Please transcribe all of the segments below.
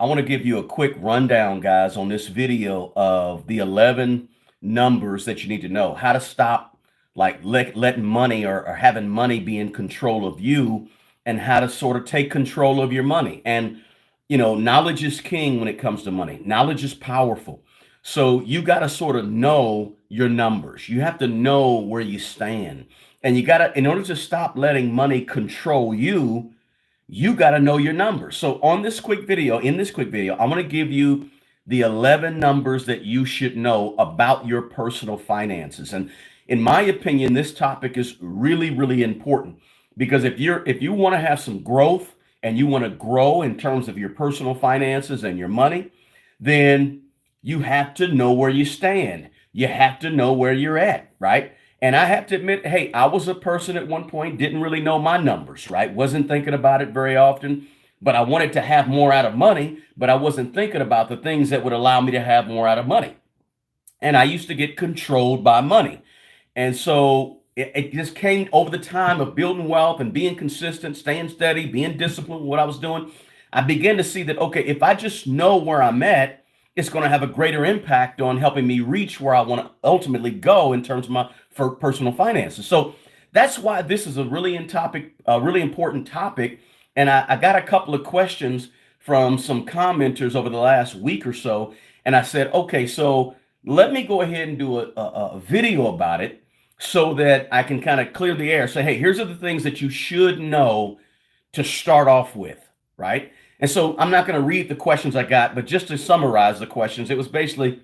I want to give you a quick rundown, guys, on this video of the 11 numbers that you need to know. How to stop letting money or having money be in control of you, and how to sort of take control of your money. And, knowledge is king when it comes to money. Knowledge is powerful. So you got to sort of know your numbers. You have to know where you stand. And you got to, in order to stop letting money control you, you got to know your numbers. So on this quick video, I'm going to give you the 11 numbers that you should know about your personal finances. And in my opinion, this topic is really, really important because if you want to have some growth and you want to grow in terms of your personal finances and your money, then you have to know where you stand. You have to know where you're at, right? And I have to admit, hey, I was a person at one point, didn't really know my numbers, right? Wasn't thinking about it very often, but I wanted to have more out of money, but I wasn't thinking about the things that would allow me to have more out of money. And I used to get controlled by money. And so it just came over the time of building wealth and being consistent, staying steady, being disciplined with what I was doing. I began to see that, okay, if I just know where I'm at, it's going to have a greater impact on helping me reach where I want to ultimately go in terms of my personal finances. So that's why this is a really important topic. And I got a couple of questions from some commenters over the last week or so. And I said, okay, so let me go ahead and do a video about it so that I can kind of clear the air. Say, hey, here's the things that you should know to start off with, right? And so I'm not going to read the questions I got, but just to summarize the questions, it was basically,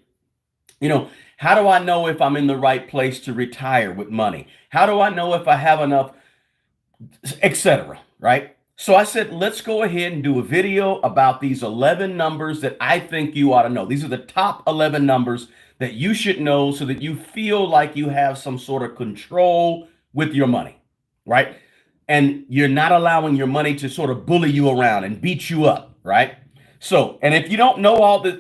how do I know if I'm in the right place to retire with money? How do I know if I have enough, etc., right? So I said, let's go ahead and do a video about these 11 numbers that I think you ought to know. These are the top 11 numbers that you should know so that you feel like you have some sort of control with your money, right? And you're not allowing your money to sort of bully you around and beat you up, right? So, and if you don't know all the,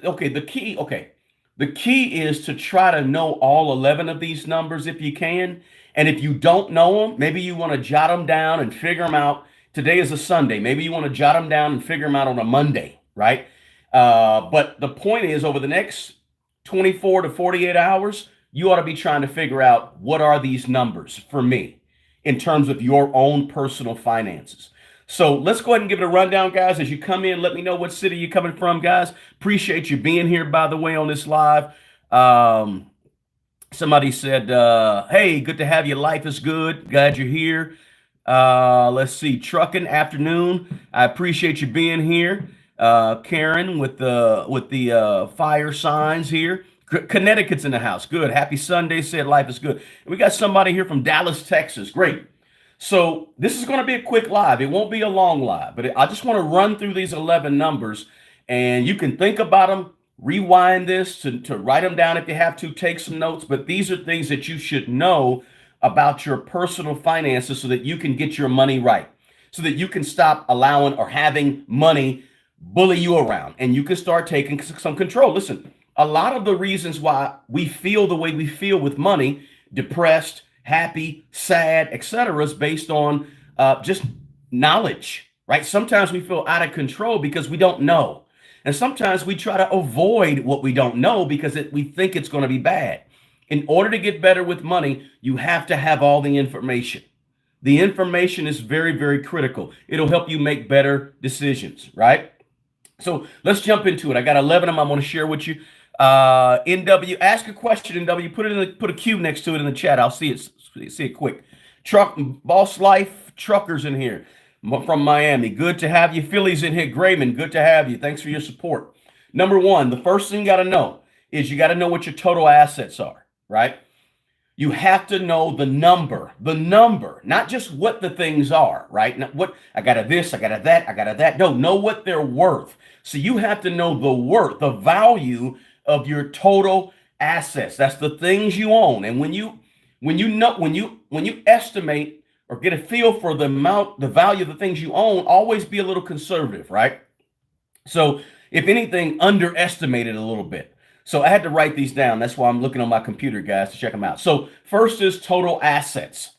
the key is to try to know all 11 of these numbers if you can. And if you don't know them, maybe you want to jot them down and figure them out. Today is a Sunday. Maybe you want to jot them down and figure them out on a Monday, right? But the point is, over the next 24 to 48 hours, you ought to be trying to figure out, what are these numbers for me in terms of your own personal finances. So let's go ahead and give it a rundown, guys. As you come in, let me know what city you're coming from, guys. Appreciate you being here, by the way, on this live. Somebody said, hey, good to have you. Life is good. Glad you're here. Let's see, trucking afternoon. I appreciate you being here. Karen with the fire signs here. Connecticut's in the house. Good. Happy Sunday. Said life is good. And we got somebody here from Dallas, Texas. Great. So this is going to be a quick live. It won't be a long live, but I just want to run through these 11 numbers, and you can think about them, rewind this to write them down if you have to, take some notes. But these are things that you should know about your personal finances so that you can get your money right, so that you can stop allowing or having money bully you around, and you can start taking some control. Listen, a lot of the reasons why we feel the way we feel with money, depressed, happy, sad, etc., is based on just knowledge, right? Sometimes we feel out of control because we don't know. And sometimes we try to avoid what we don't know because we think it's going to be bad. In order to get better with money, you have to have all the information. The information is very, very critical. It'll help you make better decisions, right? So let's jump into it. I got 11 of them I'm going to share with you. NW, ask a question. NW, put a Q next to it in the chat. I'll see it quick. Boss Life Truckers in here from Miami. Good to have you. Philly's in here. Grayman, good to have you. Thanks for your support. Number one, the first thing you got to know is you got to know what your total assets are, right? You have to know the number, not just what the things are, right? Not what I got a this, I got a that, I got a that. No, know what they're worth. So you have to know the worth, the value of your total assets. That's the things you own. And when you estimate or get a feel for the value of the things you own, always be a little conservative, right? So if anything, underestimate it a little bit. So I had to write these down. That's why I'm looking on my computer, guys, to check them out. So first is total assets.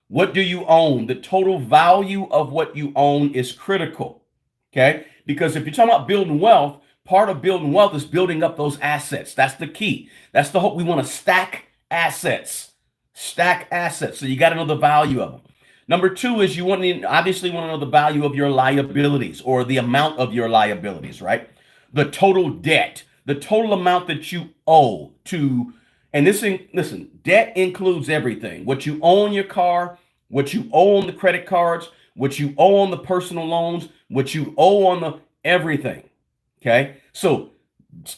What do you own? The total value of what you own is critical, okay? Because if you're talking about building wealth, part of building wealth is building up those assets. That's the key. That's the hope. We want to stack assets. Stack assets. So you got to know the value of them. Number two is you obviously want to know the value of your liabilities, or the amount of your liabilities, right? The total debt, the total amount that you owe to, and listen, debt includes everything. What you owe on your car, what you owe on the credit cards, what you owe on the personal loans, what you owe on the everything. Okay. So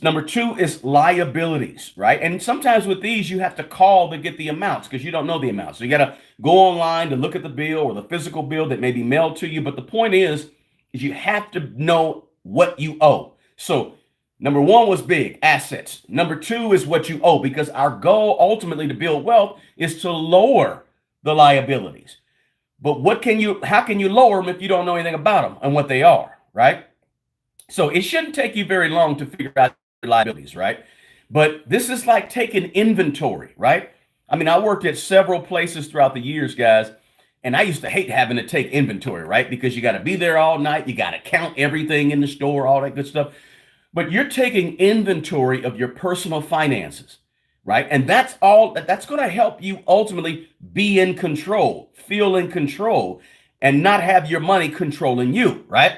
number two is liabilities, right? And sometimes with these, you have to call to get the amounts because you don't know the amounts. So you got to go online to look at the bill or the physical bill that may be mailed to you. But the point is you have to know what you owe. So number one was big, assets. Number two is what you owe, because our goal ultimately to build wealth is to lower the liabilities. But how can you lower them if you don't know anything about them and what they are, right? So it shouldn't take you very long to figure out your liabilities, right? But this is like taking inventory, right? I mean, I worked at several places throughout the years, guys, and I used to hate having to take inventory, right? Because you got to be there all night. You got to count everything in the store, all that good stuff. But you're taking inventory of your personal finances, right? And that's going to help you ultimately be in control, feel in control, and not have your money controlling you, right?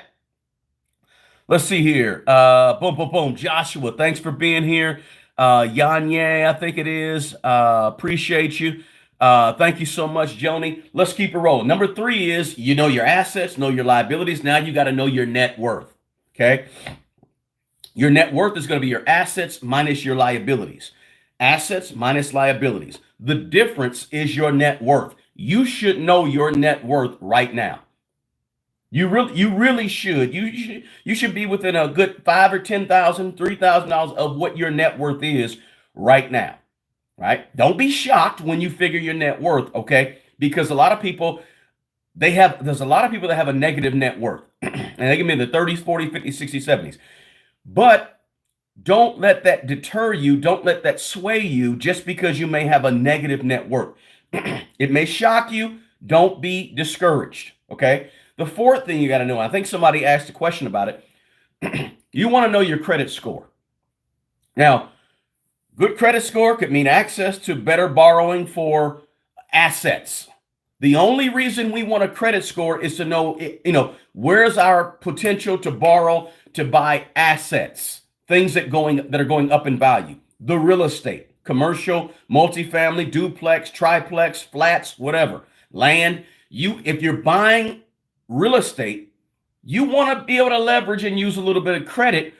Let's see here. Boom, boom, boom. Joshua, thanks for being here. Yanye, I think it is. Appreciate you. Thank you so much, Joni. Let's keep it rolling. Number three is you know your assets, know your liabilities. Now you got to know your net worth. Okay. Your net worth is going to be your assets minus your liabilities. Assets minus liabilities. The difference is your net worth. You should know your net worth right now. You really should. You should be within a good $5,000 or $10,000, $3,000 of what your net worth is right now. Right? Don't be shocked when you figure your net worth, okay? Because a lot of people, there's a lot of people that have a negative net worth. And they can be in the 30s, 40s, 50s, 60s, 70s. But don't let that deter you. Don't let that sway you just because you may have a negative net worth. It may shock you. Don't be discouraged, okay? The fourth thing you got to know, I think somebody asked a question about it. You want to know your credit score. Now, good credit score could mean access to better borrowing for assets. The only reason we want a credit score is to know, where's our potential to borrow to buy assets, things that are going up in value. The real estate, commercial, multifamily, duplex, triplex, flats, whatever, land. If you're buying real estate, you want to be able to leverage and use a little bit of credit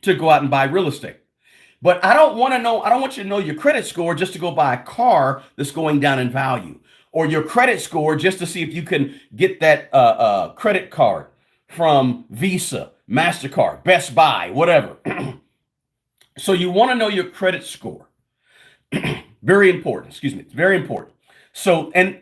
to go out and buy real estate. But I don't want you to know your credit score just to go buy a car that's going down in value, or your credit score just to see if you can get that credit card from Visa, MasterCard, Best Buy, whatever. So you want to know your credit score. Very important. Excuse me. It's very important. So, and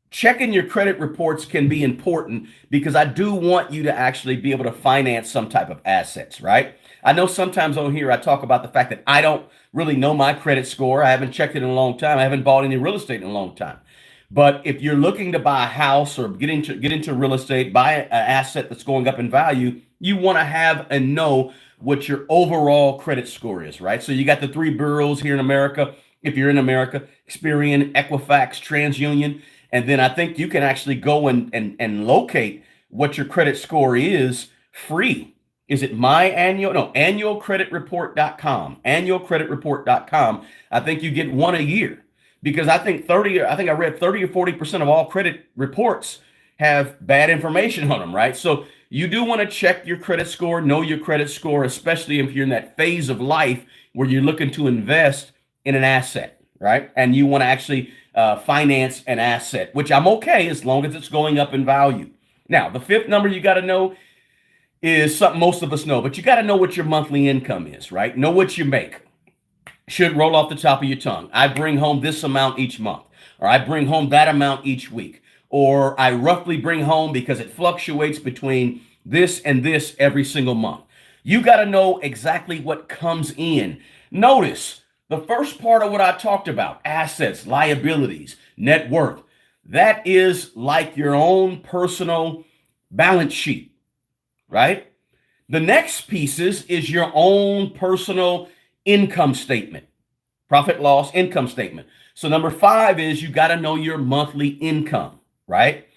checking your credit reports can be important because I do want you to actually be able to finance some type of assets, right? I know sometimes on here I talk about the fact that I don't really know my credit score. I haven't checked it in a long time. I haven't bought any real estate in a long time. But if you're looking to buy a house or get into real estate, buy an asset that's going up in value, you want to have and know what your overall credit score is, right? So you got the three bureaus here in America. If you're in America, Experian, Equifax, TransUnion. And then I think you can actually go and locate what your credit score is free. Is it annualcreditreport.com, annualcreditreport.com. I think you get one a year because I read 30 or 40% of all credit reports have bad information on them, right? So you do want to check your credit score, know your credit score, especially if you're in that phase of life where you're looking to invest in an asset, right? And you want to actually finance an asset, which I'm okay as long as it's going up in value. Now, the fifth number you got to know is something most of us know, but you got to know what your monthly income is, right? Know what you make. Should roll off the top of your tongue. I bring home this amount each month, or I bring home that amount each week, or I roughly bring home because it fluctuates between this and this every single month. You got to know exactly what comes in. Notice the first part of what I talked about, assets, liabilities, net worth, that is like your own personal balance sheet, right? The next pieces is your own personal income statement, profit loss income statement. So number 5 is you got to know your monthly income, right?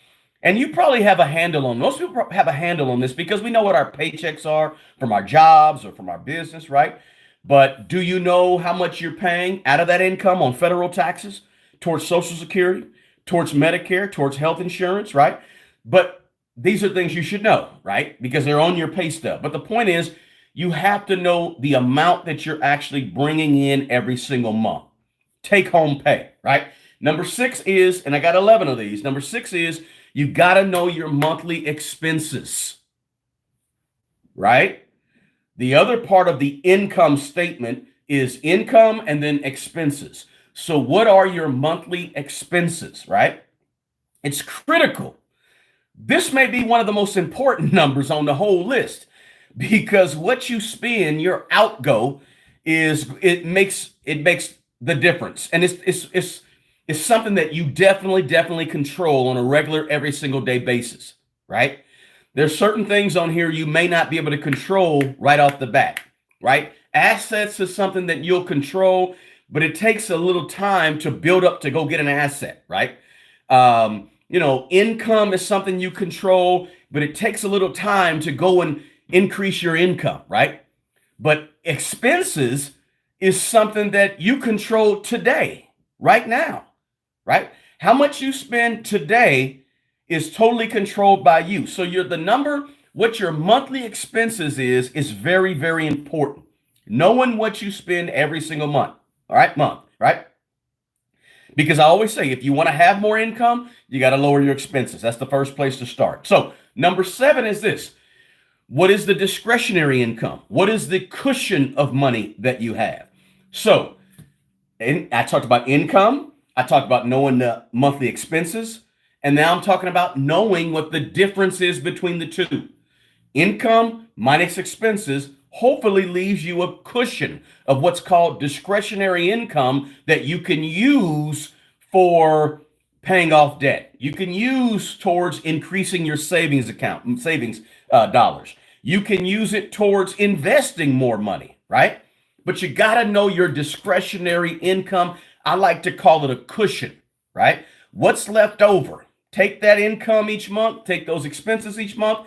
And you probably have a handle on, most people have a handle on this because we know what our paychecks are from our jobs or from our business, right? But do you know how much you're paying out of that income on federal taxes, towards Social Security, towards Medicare, towards health insurance, right? But these are things you should know, right? Because they're on your pay stub. But the point is, you have to know the amount that you're actually bringing in every single month. Take home pay, right? Number 6 is, and I got 11 of these. Number 6 is you got to know your monthly expenses, right? The other part of the income statement is income and then expenses. So what are your monthly expenses, right? It's critical. This may be one of the most important numbers on the whole list because what you spend, your outgo, it makes the difference, and it's something that you definitely control on a regular, every single day basis, right? There's certain things on here you may not be able to control right off the bat, right? Assets is something that you'll control, but it takes a little time to build up to go get an asset, right? Income is something you control, but it takes a little time to go and increase your income, right? But expenses is something that you control today, right now, right? How much you spend today is totally controlled by you. So the number, what your monthly expenses is very, very important. Knowing what you spend every single month, right? Because I always say, if you want to have more income, you got to lower your expenses. That's the first place to start. So number 7 is this. What is the discretionary income? What is the cushion of money that you have? So I talked about income. I talked about knowing the monthly expenses. And now I'm talking about knowing what the difference is between the two. Income minus expenses hopefully leaves you a cushion of what's called discretionary income that you can use for paying off debt. You can use towards increasing your savings dollars. You can use it towards investing more money, right? But you got to know your discretionary income. I like to call it a cushion, right? What's left over? Take that income each month, take those expenses each month.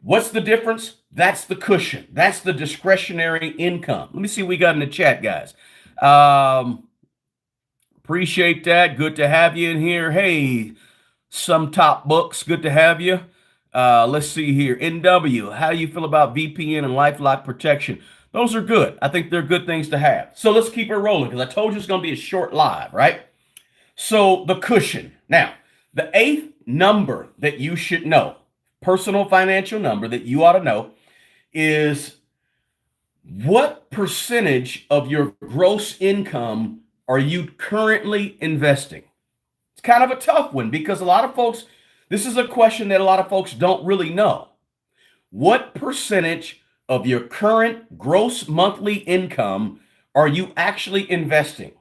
What's the difference? That's the cushion. That's the discretionary income. Let me see what we got in the chat, guys. Appreciate that. Good to have you in here. Hey, some top books. Good to have you. Let's see here. NW, how do you feel about VPN and LifeLock protection? Those are good. I think they're good things to have. So let's keep it rolling because I told you it's going to be a short live, right? So the cushion. Now, the 8th number that you should know, personal financial number that you ought to know, is what percentage of your gross income are you currently investing? It's kind of a tough one because a lot of folks, this is a question that a lot of folks don't really know. What percentage of your current gross monthly income are you actually investing?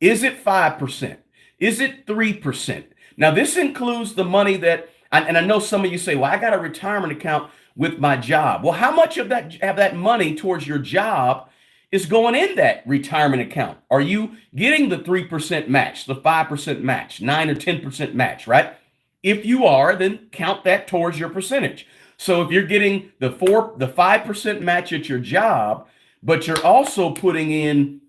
Is it 5%? Is it 3%? Now, this includes the money that, and I know some of you say, well, I got a retirement account with my job. Well, how much of that money towards your job is going in that retirement account? Are you getting the 3% match, the 5% match, 9 or 10% match, right? If you are, then count that towards your percentage. So if you're getting the 5% match at your job, but you're also putting in,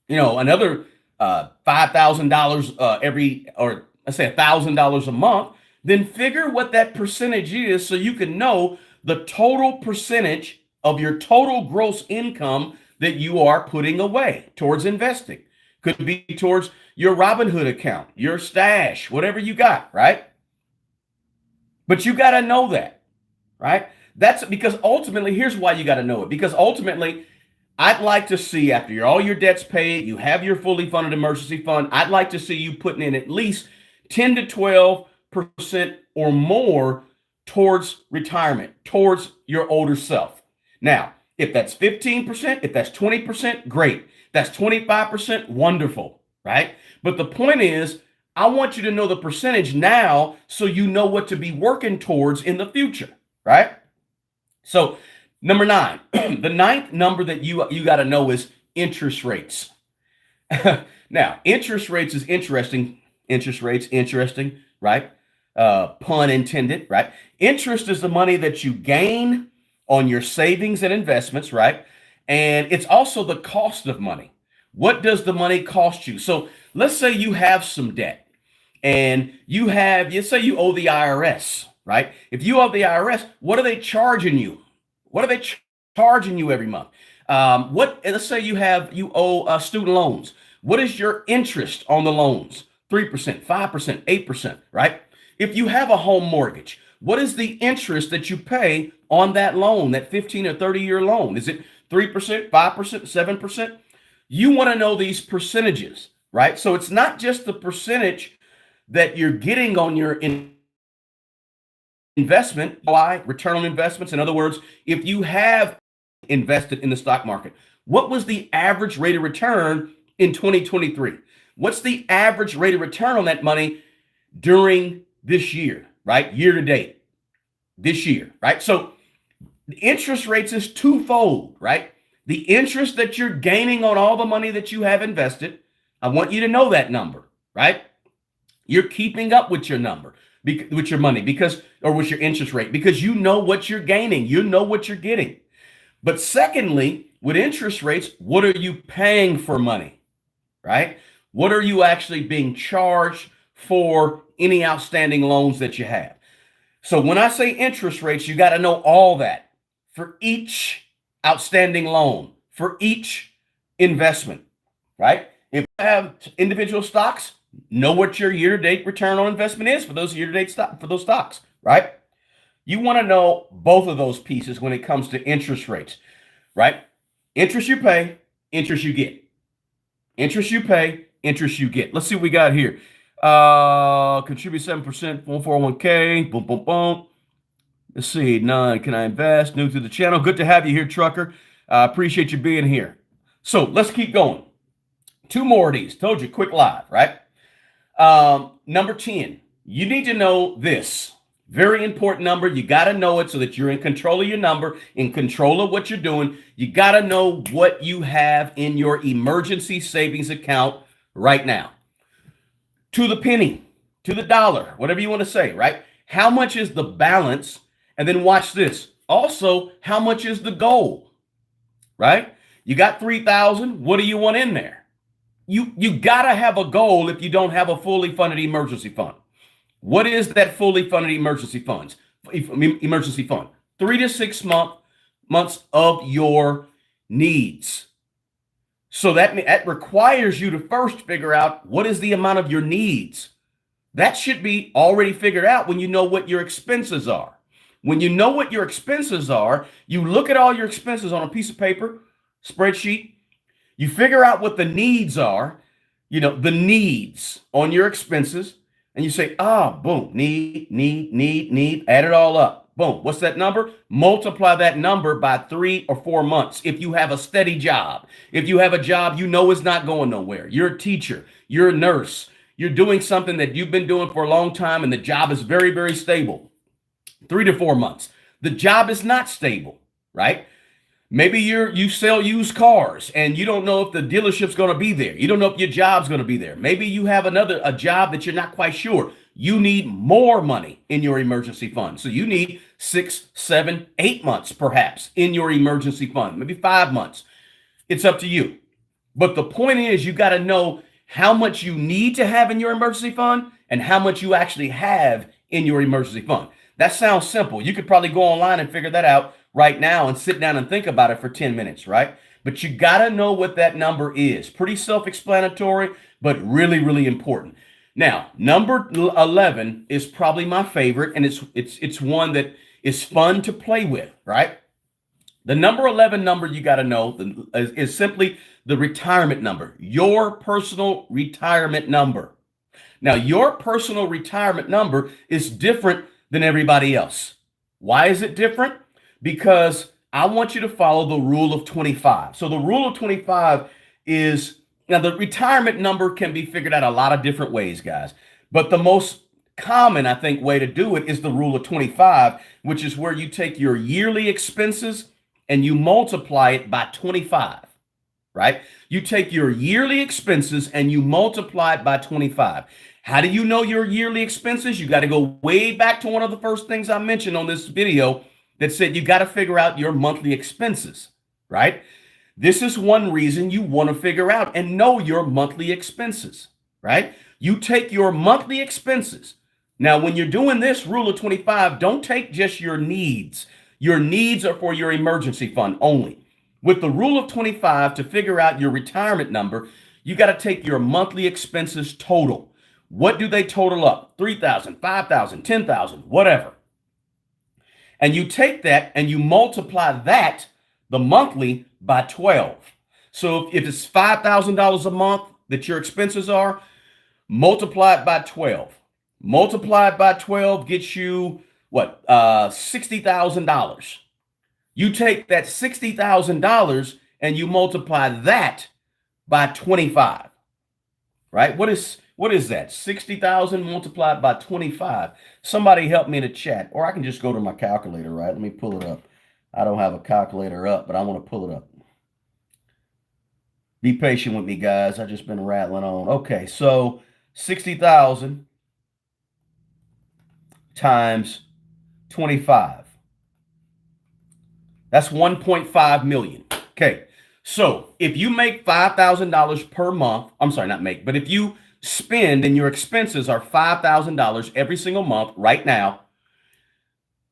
another $5,000 or let's say $1,000 a month, then figure what that percentage is so you can know the total percentage of your total gross income that you are putting away towards investing. Could be towards your Robinhood account, your stash, whatever you got, right? But you got to know that, right? That's because ultimately, here's why you got to know it. Because ultimately, I'd like to see after all your debts paid, you have your fully funded emergency fund, I'd like to see you putting in at least 10 to 12% or more towards retirement, towards your older self. Now, if that's 15%, if that's 20%, great. That's 25%, wonderful, right? But the point is, I want you to know the percentage now so you know what to be working towards in the future, right? So number 9, the ninth number that you got to know is interest rates. Now, interest rates is interesting. Interest rates, interesting, right? Pun intended, right? Interest is the money that you gain on your savings and investments, right? And it's also the cost of money. What does the money cost you? So let's say you have some debt and let's say you owe the IRS, right? If you owe the IRS, what are they charging you? What are they charging you every month? Let's say you owe student loans. What is your interest on the loans? 3%, 5%, 8%, right? If you have a home mortgage, what is the interest that you pay on that loan, that 15 or 30-year loan? Is it 3%, 5%, 7%? You want to know these percentages, right? So it's not just the percentage that you're getting on your investment, return on investments. In other words, if you have invested in the stock market, what was the average rate of return in 2023? What's the average rate of return on that money during this year, right? Year to date, this year, right? So the interest rates is twofold, right? The interest that you're gaining on all the money that you have invested, I want you to know that number, right? You're keeping up with your number, with your money, or with your interest rate, because you know what you're gaining, you know what you're getting. But secondly, with interest rates, what are you paying for money, right? What are you actually being charged for any outstanding loans that you have? So when I say interest rates, you got to know all that for each outstanding loan, for each investment, right? If you have individual stocks, know what your year-to-date return on investment is for those stocks, right? You want to know both of those pieces when it comes to interest rates, right? Interest you pay, interest you get. Interest you pay, interest you get. Let's see what we got here. Contribute 7%, 401k, boom, boom, boom. Let's see, 9, can I invest? New to the channel. Good to have you here, Trucker. Appreciate you being here. So let's keep going. 2 more of these. Told you, quick live, right? Number 10, you need to know this. Very important number. You got to know it so that you're in control of your number, in control of what you're doing. You got to know what you have in your emergency savings account right now. To the penny, to the dollar, whatever you want to say, right? How much is the balance? And then watch this. Also, how much is the goal, right? You got 3,000. What do you want in there? You got to have a goal if you don't have a fully funded emergency fund. What is that fully funded emergency fund? 3 to 6 months of your needs. So that requires you to first figure out what is the amount of your needs. That should be already figured out when you know what your expenses are. When you know what your expenses are, you look at all your expenses on a piece of paper, spreadsheet. You figure out what the needs are, the needs on your expenses, and you say, boom, need, add it all up. Boom, what's that number? Multiply that number by 3 or 4 months. If you have a steady job, if you have a job you know is not going nowhere, you're a teacher, you're a nurse, you're doing something that you've been doing for a long time and the job is very, very stable, 3 to 4 months. The job is not stable, right? Maybe you sell used cars and you don't know if the dealership's going to be there. You don't know if your job's going to be there. Maybe you have a job that you're not quite sure. You need more money in your emergency fund. So you need 6, 7, 8 months perhaps in your emergency fund, maybe 5 months. It's up to you. But the point is you got to know how much you need to have in your emergency fund and how much you actually have in your emergency fund. That sounds simple. You could probably go online and figure that out right now and sit down and think about it for 10 minutes, right? But you got to know what that number is. Pretty self-explanatory, but really, really important. Now, number 11 is probably my favorite, and it's one that is fun to play with, right? The number 11 number you got to know is simply the retirement number, your personal retirement number. Now, your personal retirement number is different than everybody else. Why is it different? Because I want you to follow the rule of 25. So the rule of 25 is, now the retirement number can be figured out a lot of different ways, guys. But the most common, I think, way to do it is the rule of 25, which is where you take your yearly expenses and you multiply it by 25, right? You take your yearly expenses and you multiply it by 25. How do you know your yearly expenses? You got to go way back to one of the first things I mentioned on this video that said you got to figure out your monthly expenses, right? This is one reason you want to figure out and know your monthly expenses, right? You take your monthly expenses. Now, when you're doing this rule of 25, don't take just your needs. Your needs are for your emergency fund only. With the rule of 25, to figure out your retirement number, you got to take your monthly expenses total. What do they total up? 3,000, 5,000, 10,000, whatever. And you take that and you multiply that, the monthly, by 12. So if it's $5,000 a month that your expenses are, multiply it by 12. Multiply it by 12 gets you what? $60,000. You take that $60,000 and you multiply that by 25, right? What is that? 60,000 multiplied by 25. Somebody help me in the chat, or I can just go to my calculator, right? Let me pull it up. I don't have a calculator up, but I want to pull it up. Be patient with me, guys. I've just been rattling on. Okay, so 60,000 times 25. That's 1.5 million. Okay, so if you make $5,000 per month, I'm sorry, not make, but if you spend and your expenses are $5,000 every single month right now,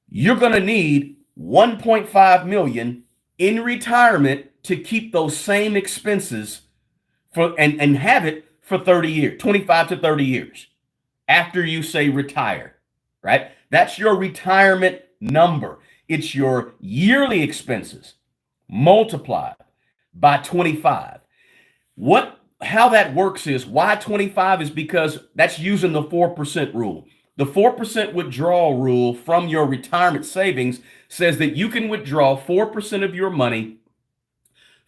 you're going to need 1.5 million in retirement to keep those same expenses for and have it for 30 years, 25 to 30 years after you say retire, right? That's your retirement number. It's your yearly expenses multiplied by 25. How that works is, why 25 is because that's using the 4% rule. The 4% withdrawal rule from your retirement savings says that you can withdraw 4% of your money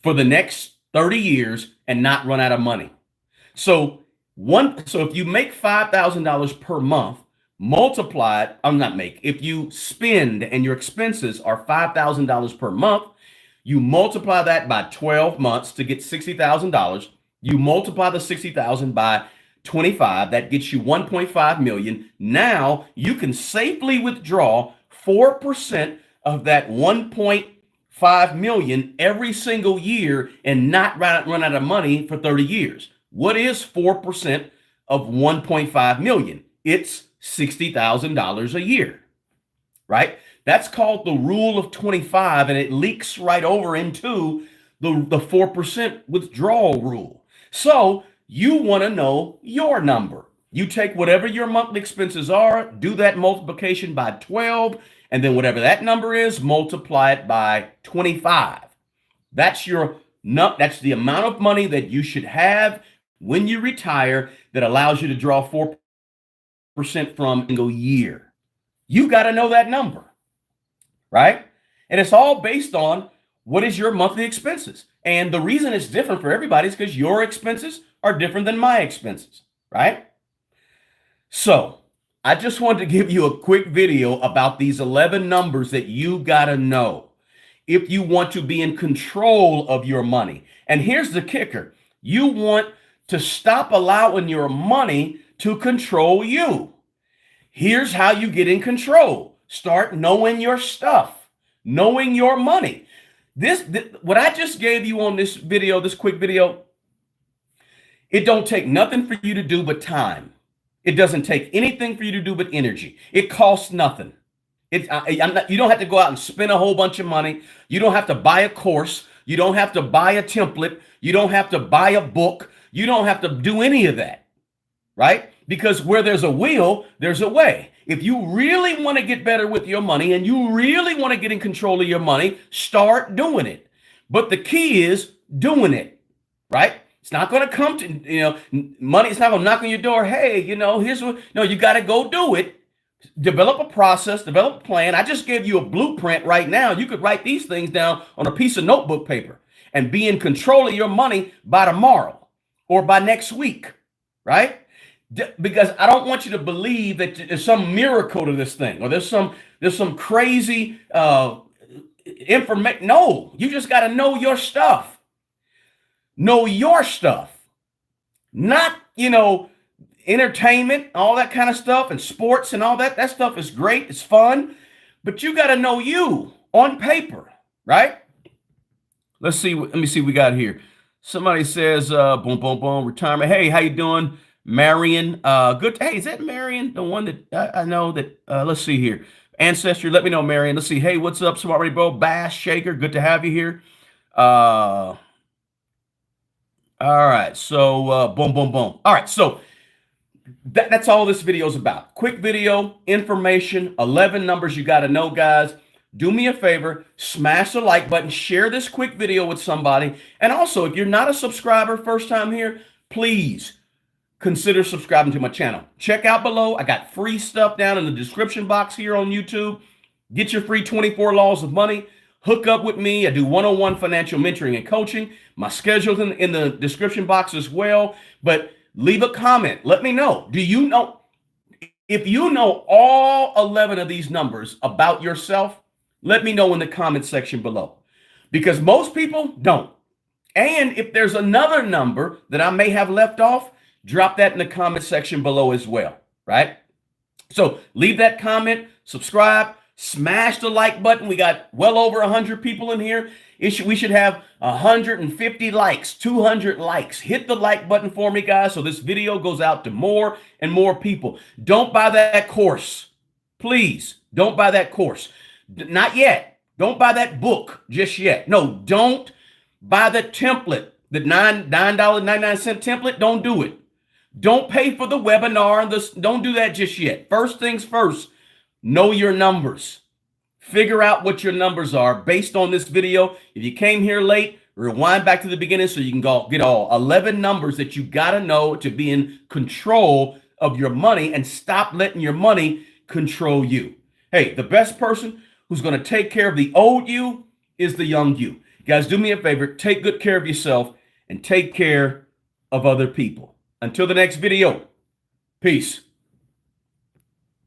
for the next 30 years and not run out of money. So if you make $5,000 per month, multiply it, if you spend and your expenses are $5,000 per month, you multiply that by 12 months to get $60,000. You multiply the 60,000 by 25, that gets you 1.5 million. Now you can safely withdraw 4% of that 1.5 million every single year and not run out of money for 30 years. What is 4% of 1.5 million? It's $60,000 a year, right? That's called the rule of 25, and it leaks right over into the 4% withdrawal rule. So you want to know your number. You take whatever your monthly expenses are, do that multiplication by 12, and then whatever that number is, multiply it by 25. That's the amount of money that you should have when you retire that allows you to draw 4% from a single year. You got to know that number, right? And it's all based on what is your monthly expenses. And the reason it's different for everybody is because your expenses are different than my expenses, right? So I just wanted to give you a quick video about these 11 numbers that you got to know if you want to be in control of your money. And here's the kicker. You want to stop allowing your money to control you. Here's how you get in control. Start knowing your stuff, knowing your money. What I just gave you on this video, this quick video, it don't take nothing for you to do but time. It doesn't take anything for you to do but energy. It costs nothing. You don't have to go out and spend a whole bunch of money. You don't have to buy a course. You don't have to buy a template. You don't have to buy a book. You don't have to do any of that, right? Because where there's a will, there's a way. If you really want to get better with your money and you really want to get in control of your money, start doing it. But the key is doing it, right? It's not going to come to, money. It's not going to knock on your door. Hey, here's what, no, you got to go do it. Develop a process, develop a plan. I just gave you a blueprint right now. You could write these things down on a piece of notebook paper and be in control of your money by tomorrow or by next week, right? Because I don't want you to believe that there's some miracle to this thing, or there's some crazy information. No, you just got to know your stuff. Know your stuff, not entertainment, all that kind of stuff, and sports and all that. That stuff is great. It's fun, but you got to know you on paper, right? Let's see. Let me see what we got here. Somebody says, boom, boom, boom, retirement. Hey, how you doing? Marion. Good. Hey, is that Marion? The one that I know that, let's see here. Ancestry, let me know, Marion. Let's see. Hey, what's up, Smart Ready Bro? Bass Shaker, good to have you here. All right. So, boom, boom, boom. All right. So, that's all this video is about. Quick video, information, 11 numbers you got to know, guys. Do me a favor, smash the like button, share this quick video with somebody. And also, if you're not a subscriber, first time here, please consider subscribing to my channel. Check out below. I got free stuff down in the description box here on YouTube. Get your free 24 Laws of Money. Hook up with me. I do one-on-one financial mentoring and coaching. My schedule's in the description box as well. But leave a comment. Let me know. Do you know, if you know all 11 of these numbers about yourself, let me know in the comment section below, because most people don't. And if there's another number that I may have left off, drop that in the comment section below as well, right? So leave that comment, subscribe, smash the like button. We got well over 100 people in here. We should have 150 likes, 200 likes. Hit the like button for me, guys, so this video goes out to more and more people. Don't buy that course. Please, don't buy that course. Not yet. Don't buy that book just yet. No, don't buy the template, the $9.99 template. Don't do it. Don't pay for the webinar. Don't do that just yet. First things first, know your numbers. Figure out what your numbers are based on this video. If you came here late, rewind back to the beginning so you can go get all 11 numbers that you got to know to be in control of your money and stop letting your money control you. Hey, the best person who's going to take care of the old you is the young you. Guys, do me a favor. Take good care of yourself and take care of other people. Until the next video, peace.